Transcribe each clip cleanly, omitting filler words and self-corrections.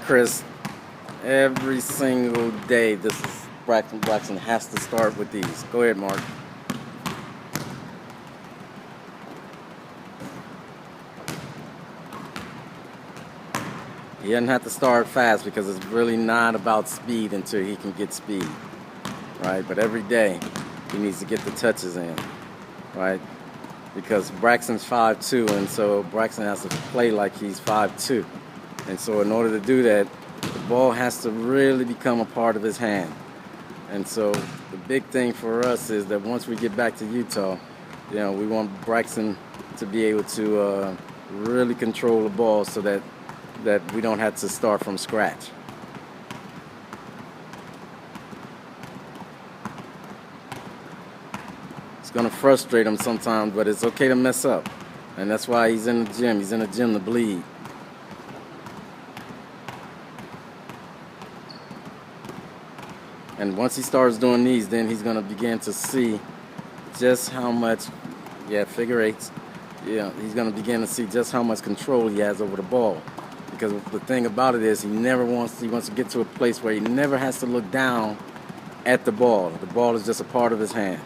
Chris, every single day, this is Braxton. Braxton has to start with these. Go ahead, Mark. He doesn't have to start fast because it's really not about speed until he can get speed, right? But every day, he needs to get the touches in, right? Because Braxton's 5'2", and so Braxton has to play like he's 5'2". And so in order to do that, the ball has to really become a part of his hand. And so the big thing for us is that once we get back to Utah, we want Braxton to be able to really control the ball so that we don't have to start from scratch. It's going to frustrate him sometimes, but it's okay to mess up. And that's why he's in the gym. He's in the gym to bleed. And once he starts doing these, then he's going to begin to see just how much, figure eights. He's going to begin to see just how much control he has over the ball. Because the thing about it is he wants to get to a place where he never has to look down at the ball. The ball is just a part of his hand,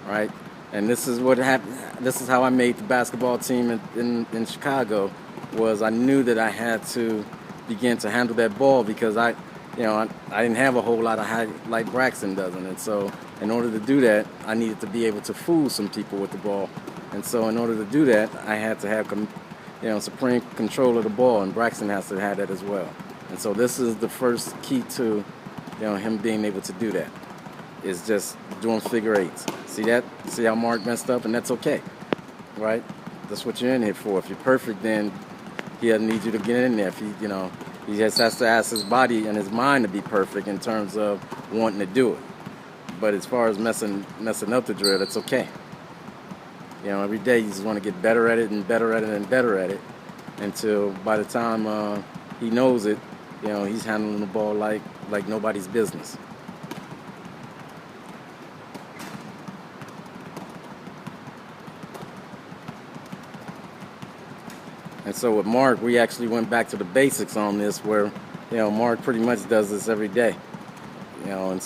right? And this is what happened. This is how I made the basketball team in Chicago. Was I knew that I had to begin to handle that ball because I didn't have a whole lot of height like Braxton doesn't. And so in order to do that, I needed to be able to fool some people with the ball. And so in order to do that, I had to have supreme control of the ball, and Braxton has to have that as well. And so this is the first key to him being able to do that, is just doing figure eights. See that? See how Mark messed up? And that's okay, right? That's what you're in here for. If you're perfect, then he doesn't need you to get in there. If he just has to ask his body and his mind to be perfect in terms of wanting to do it. But as far as messing up the drill, it's okay. Every day you just want to get better at it and better at it and better at it until by the time he knows it, he's handling the ball like nobody's business. And so with Mark, we actually went back to the basics on this where, Mark pretty much does this every day. And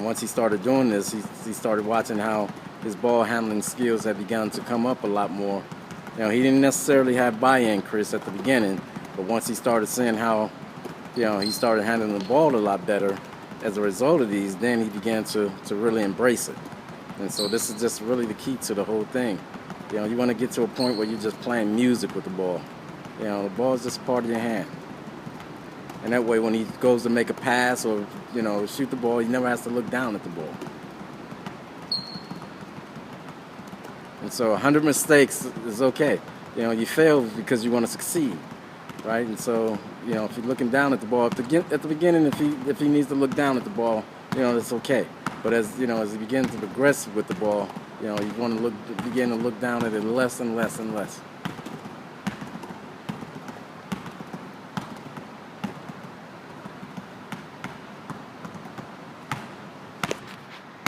once he started doing this, he started watching how his ball handling skills had begun to come up a lot more. He didn't necessarily have buy-in, Chris, at the beginning, but once he started seeing how, he started handling the ball a lot better as a result of these, then he began to really embrace it. And so this is just really the key to the whole thing. You want to get to a point where you're just playing music with the ball. The ball is just part of your hand. And that way when he goes to make a pass or, shoot the ball, he never has to look down at the ball. And so 100 mistakes is okay. You fail because you want to succeed, right? And so, if you're looking down at the ball, at the beginning, if he needs to look down at the ball, that's okay. But as he begins to progress with the ball, you want to begin to look down at it less and less and less.